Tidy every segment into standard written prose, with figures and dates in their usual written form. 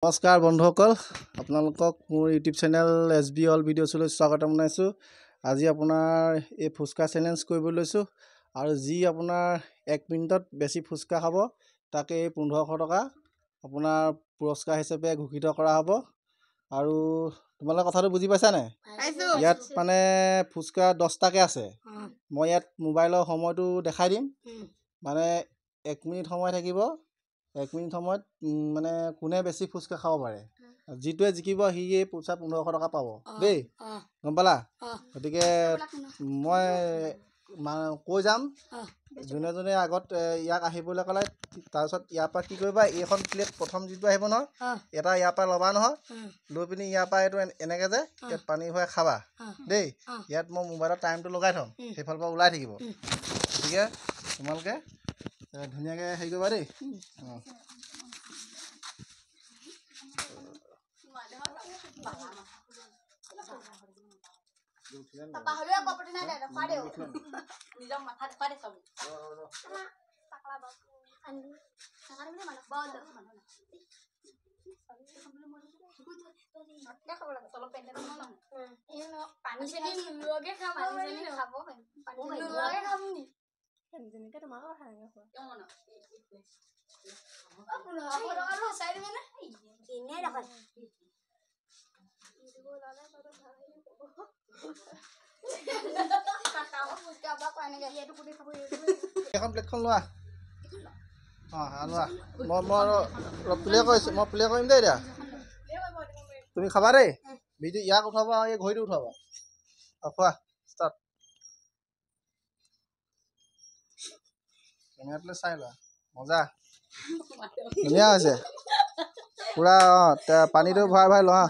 নমস্কাৰ বন্ধুসকল, আপোনালোকক মোৰ ইউটিউব চেনেল SB অল ভিডিঅ'ছলৈ স্বাগতম জনাইছোঁ। আজি আপোনাৰ এই ফুচকা চেলেঞ্জ কৰিবলৈ লৈছোঁ আৰু যি আপোনাৰ 1 মিনিটত বেছি ফুচকা খাব তাকে 1500 টকা আপোনাৰ পুৰস্কাৰ হিচাপে ঘোষিত কৰা হ'ব। আৰু তোমালোকে কথাটো বুজি পাইছা নাই? ইয়াত মানে ফুচকা 10টাকে আছে। মই ইয়াত মোবাইলৰ সময়টো দেখাই দিম। মানে 1 মিনিট সময় থাকিব। 1 মিনিট সময়ত মানে কোনে বেছি ফুচকা খাব পাৰে, যিটোৱে জিকিব সিয়ে পইচা 1500 টকা পাব দেই, গম পালা? গতিকে মই কৈ যাম, যোনে যোনে আগত ইয়াক আহিবলৈ ক'লে তাৰপিছত ইয়াৰ পৰা কি কৰিবা, এইখন প্লেট প্ৰথম যিটো আহিব নহয় এটা ইয়াৰ পৰা ল'বা নহয়, লৈ পিনি ইয়াৰ পৰা এইটো এনেকৈ যে ইয়াত পানী ভৰাই খাবা দেই। ইয়াত মই মোবাইলত টাইমটো লগাই থ'ম, সেইফালৰ পৰা ওলাই থাকিব। গতিকে তোমালোকে ধুনীয়াকৈ হেৰি কৰিবা দেই। এখন প্লেটখন লোৱা। লোৱা, মই প্লে' কৰিছোঁ, মই প্লে' কৰিম দেই। এতিয়া তুমি খাবা দেই। ভিডিঅ' ইয়াক উঠাবা আৰু এই ঘড়ীটো উঠাবা। খোৱা ষ্টাৰ্ট। কেমেৰাটোলৈ চাই লোৱা, মজা ধুনীয়া হৈছে পুৰা। পানীটো ভৰাই ভৰাই লোৱা।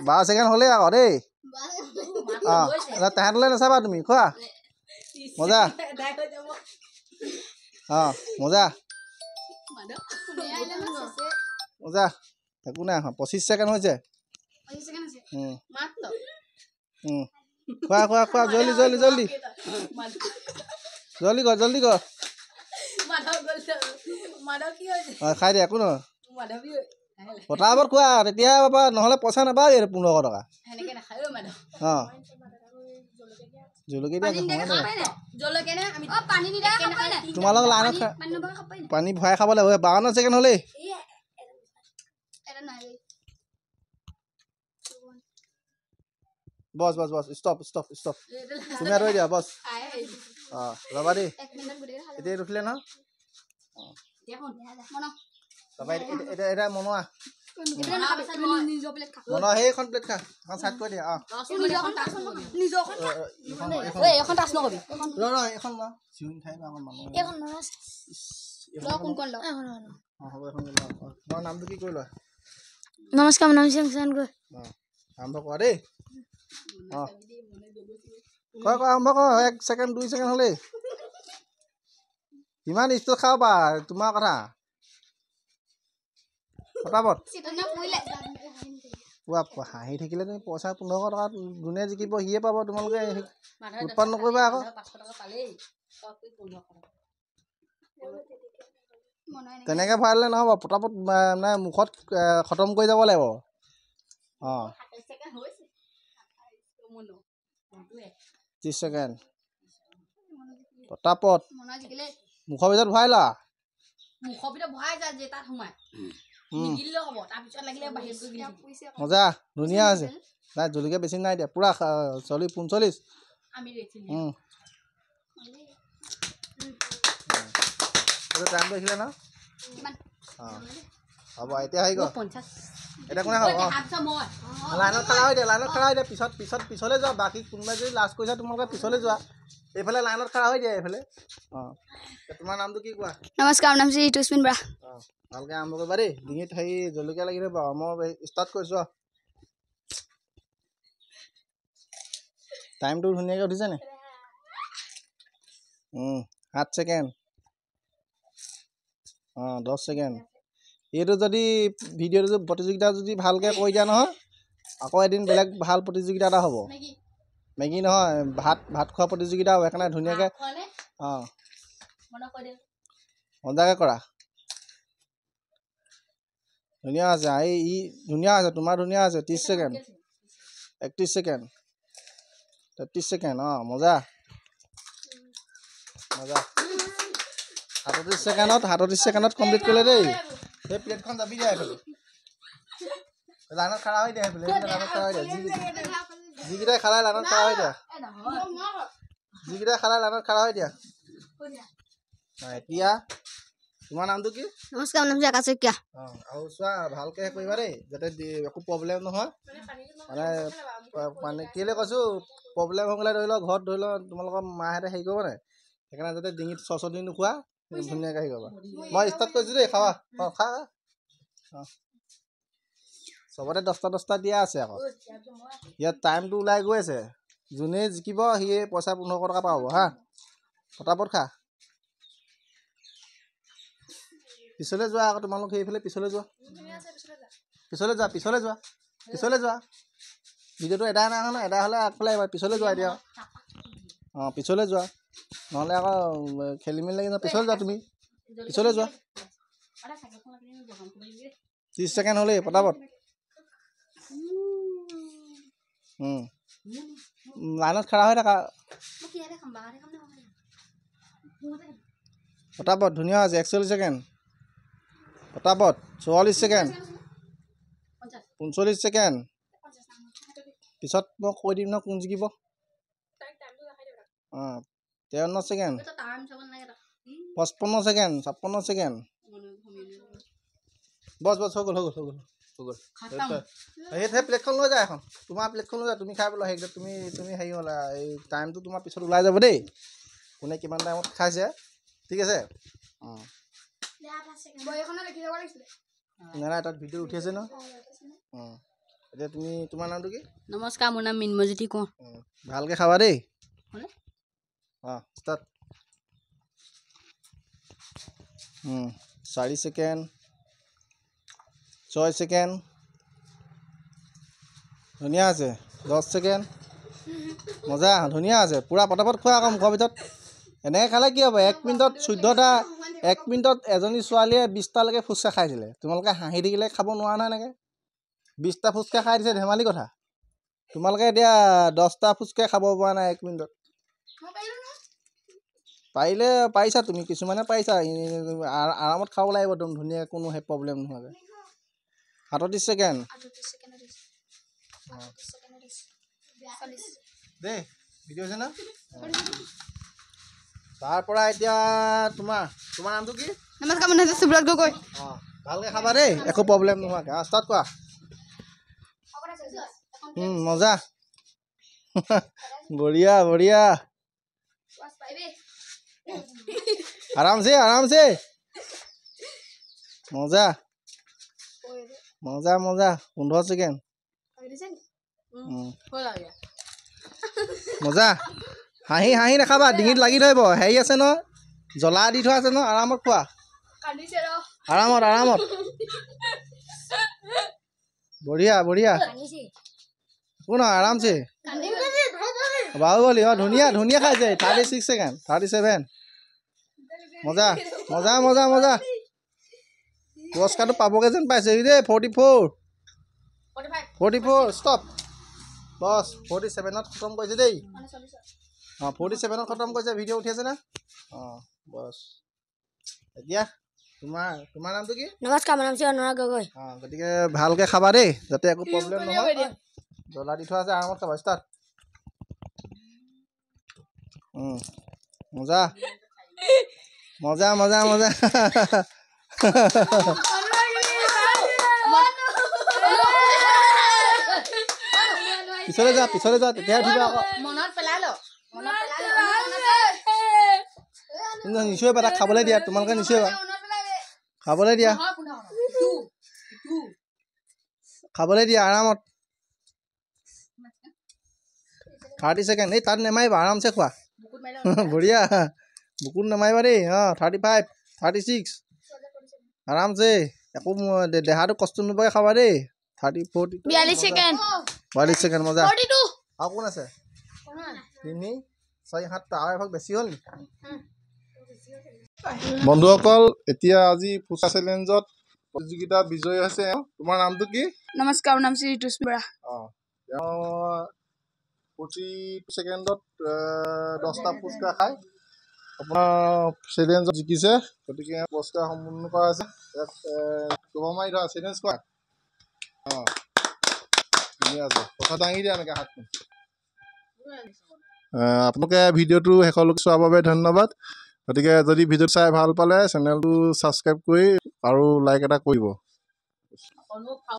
12 ছেকেণ্ড হ'লেই আকৌ দেই। তাহাঁতলৈ নাচাবা তুমি, খোৱা মজা। মজা মজা, একো নাই। 25 ছেকেণ্ড হৈছে। খোৱা খোৱা খোৱা, জল্দি জল্দি জল্দি জল্দি কৰ, জল্দি কৰ। খাই দিয়া, একো নহয়। পটাপট খোৱা, তেতিয়া পাবা, নহ'লে পইচা নাপাবি 1500 টকা। জলকীয়া তোমালোক লাইনত পানী ভৰাই খাব লাগিব। 52 ছেকেণ্ড হ'লেই। বছ বছ বছ, ষ্টপ ষ্টপ ষ্টপ। তুমি আৰু দিয়া বছ। ৰ'বা দেই, এতিয়া ৰখিলে নহয়। তাৰপৰা এতিয়া মনোৱা সেইখন প্লেট খা, এখন চাইড কৰি দিয়া। এখন চিউন খাই তোমাৰ নামটো কি কৰি লোৱা। নমস্কাৰ, মোৰ নাম চিংচন গৈ। আৰম্ভ কৰা দেই। কৰা কৰা, আৰম্ভ কৰা। 1 ছেকেণ্ড 2 ছেকেণ্ড হ'লেই। ইমান স্পীড খাব পাৰা, তোমাৰ কথা। পটাপট পোৱা, হাঁহি থাকিলে তুমি পইচা 1500 টকা যোনে জিকিব সিয়ে পাব। তোমালোকে উৎপাদন নকৰিবা আকৌ। তেনেকৈ ভৰালে নহ'ব, পটাপট মানে মুখত খতম কৰি যাব লাগিব। 30 ছেকেণ্ড পটাপট মুখৰ ভিতৰত ভৰাই লোৱা। মজা ধুনীয়া হৈছে। নাই জলকীয়া বেছি নাই দিয়া, পুৰা 40-45। টাইমটো আহিলে ন? হ'ব, এতিয়া আহি গ'ল। এতিয়া কোনে খাব? লাইনত খাৰা হৈ দিয়া, লাইনত খাৰা হৈ দিয়া। পিছলৈ যোৱা। বাকী কোনোবাই যদি লাষ্ট কৰিছা তোমালোকে পিছলৈ যোৱা। এইফালে লাইনত খাৰা হৈ দিয়া, এইফালে। তোমাৰ নামটো কি কোৱা? নমস্কাৰ, মোৰ নাম শ্ৰী ঋতুস্মিন বৰা। ভালকৈ আৰম্ভ কৰিবা দেই। ডিঙিত হেৰি জলকীয়া লাগি থাকিব। মই ষ্টাৰ্ট কৰিছোঁ। টাইমটো ধুনীয়াকৈ উঠিছে নে? 7 ছেকেণ্ড। 10 ছেকেণ্ড। এইটো যদি ভিডিঅ'টো প্ৰতিযোগিতা যদি ভালকৈ কৰি দিয়া নহয়, আকৌ এদিন বেলেগ ভাল প্ৰতিযোগিতা এটা হ'ব। মেগী নহয়, ভাত খোৱা প্ৰতিযোগিতা হ'ব। সেইকাৰণে ধুনীয়াকৈ মজাকৈ কৰা। ধুনীয়া আছে ই ধুনীয়া আছে তোমাৰ ধুনীয়া আছে 30 ছেকেণ্ড 31 ছেকেণ্ড 33 ছেকেণ্ড মজা মজা 37 ছেকেণ্ডত কমপ্লিট কৰিলে দেই সেই প্লেটখন যাবি দিয়া এইফালে লাইনত খাৰা হৈ দিয়া এইফালে লাইনত খাৰা হৈ দিয়া যিকেইটাই খালাই লাইনত খাৰা হৈ দিয়া যিকেইটাই খালাই লাইনত খাৰা হৈ দিয়া এতিয়া তোমাৰ নামটো কি নমস্কাৰ মোৰ নাম হৈছে আকাশ শইকীয়া আৰু চোৱা ভালকৈ কৰিবা দেই যাতে একো প্ৰব্লেম নহয় মানে মানে কেলৈ কৈছোঁ প্ৰব্লেম হৈ গ'লে ধৰি লওক ঘৰত ধৰি লওক তোমালোকৰ মাহঁতে হেৰি কৰিব নাই সেইকাৰণে যাতে ডিঙিত চচনি নোখোৱা ধুনীয়াকৈ হেৰি কৰিবা মই ষ্টাৰ্ট কৰিছোঁ দেই খাবা খা চবতে 10টা দিয়া আছে আকৌ ইয়াত টাইমটো ওলাই গৈ আছে যোনে জিকিব সিয়ে পইচা 1500 টকা পাব হা পটাপট খা পিছলৈ যোৱা আকৌ তোমালোক সেইফালে পিছলৈ যোৱা ভিডিঅ'টো এদাই নাই নহয় এদাই হ'লে আগফালে আহিবা পিছলৈ যোৱা এতিয়া পিছলৈ যোৱা নহ'লে আকৌ খেলি মেলি লাগি পিছলৈ যোৱা তুমি পিছলৈ যোৱা 30 ছেকেণ্ড হ'লেই পটাপট লাইনত খাৰা হৈ থাকা পটাপট ধুনীয়া আছে 41 ছেকেণ্ড পটাপট 44 ছেকেণ্ড 45 ছেকেণ্ড পিছত মই কৈ দিম ন কোন জিকিব 53 ছেকেণ্ড 55 ছেকেণ্ড 56 ছেকেণ্ড বছ হৈ গ'ল সেই প্লেটখন লৈ যায় এখন তোমাৰ প্লেটখন লৈ যা তুমি খাই পেলোৱা সেইকেইটা তুমি হেৰি হ'লা এই টাইমটো তোমাৰ পিছত ওলাই যাব দেই কোনে কিমান টাইমত খাইছে ঠিক আছে নাই তাত ভিডিঅ' উঠি আছে ন এতিয়া তোমাৰ নামটো কি নমস্কাৰ মোৰ নাম মিনমজিতি কোঁৱৰ ভালকৈ খাবা দেই ষ্টাৰ্ট 4 ছেকেণ্ড 6 ছেকেণ্ড ধুনীয়া আছে 10 ছেকেণ্ড মজা ধুনীয়া আছে পূৰা পটাপট খোৱা আকৌ মুখৰ ভিতৰত এনেকৈ খালে কি হ'ব 1 মিনিটত 14টা 1 মিনিটত এজনী ছোৱালীয়ে 20টালৈকে ফুচকা খাইছিলে তোমালোকে হাঁহি থাকিলে খাব নোৱাৰা নহয় এনেকৈ 20টা ফুচকা খাই দিছে ধেমালি কথা তোমালোকে এতিয়া 10টা ফুচকা খাব পৰা নাই 1 মিনিটত পাৰিলে পাৰিছা তুমি কিছুমানে পাৰিছা আৰামত খাব লাগিব একদম ধুনীয়া কোনো সেই প্ৰব্লেম নোহোৱাকৈ 38 ছেকেণ্ড দেই ভিডিঅ' আছে ন তাৰপৰা এতিয়া তোমাৰ নামটো কি নমস্কাৰ মোৰ নাম হৈছে সুব্ৰত গগৈ ভালকৈ খাবা দেই একো প্ৰব্লেম নোহোৱাকৈ ষ্টাৰ্ট কৰা মজা বঢ়িয়া আৰামছে মজা 15 ছেকেণ্ড মজা হাঁহি নাখাবা ডিঙিত লাগি ধৰিব হেৰি আছে ন জ্বলা দি থোৱা আছে ন আৰামত খোৱা আৰামত বঢ়িয়া কোন আৰামছে বাহুবলী ধুনীয়া খাইছে 36 ছেকেণ্ড 37 মজা পুৰস্কাৰটো পাবগৈ যেন পাইছে দেই 44 ষ্টপ বছ 47ত খতম কৰিছে দেই 47ত খতম কৰিছে ভিডিঅ' উঠি আছে না বছ এতিয়া তোমাৰ নামটো কি নমস্কাৰ মোৰ নাম হৈছে অনুৰাগ গগৈ গতিকে ভালকৈ খাবা দেই যাতে একো প্ৰব্লেম নহয় জ্বলা দি থোৱা আছে আৰামত খাবা ষ্টাৰ্ট মজা পিছলৈ যা তেতিয়া উঠিবা আকৌ নিশ্চয় তাক খাবলৈ দিয়া তোমালোকে নিশ্চয় খাবলৈ দিয়া আৰামত 30 ছেকেণ্ড এই তাত নেমাৰিবা আৰামছে খোৱা বঢ়িয়া বুকুত নেমাৰিবা দেই 35 36 আৰামছে একো দেহাটো কষ্ট নোপোৱাকৈ খাবা দেই 42 ছেকেণ্ড মজা আৰু কোন আছে 3 4 7টা আৰু এভাগ বেছি হ'ল বন্ধুসকল এতিয়া আজি ফুচকা চেলেঞ্জত প্ৰতিযোগিতাত বিজয়ী হৈছে তোমাৰ নামটো কি নমস্কাৰ মোৰ নাম শ্ৰী ঋতুস্মিতা বৰা তেওঁ প্ৰতি ছেকেণ্ডত 10টা পুৰস্কাৰ খায় আপোনাৰ চেলেঞ্জত জিকিছে গতিকে পুৰস্কাৰ সম্পূৰ্ণ কৰা হৈছে ইয়াত ক'ব মাৰি ধৰা চেলেঞ্জ কৰা ধুনীয়া আছে কথা দাঙি দিয়া এনেকৈ হাতখন আপোনালোকে ভিডিঅ'টো শেষলৈকে চোৱাৰ বাবে ধন্যবাদ গতিকে যদি ভিডিঅ'টো চাই ভাল পালে চেনেলটো ছাবস্ক্ৰাইব কৰি আৰু লাইক এটা কৰিব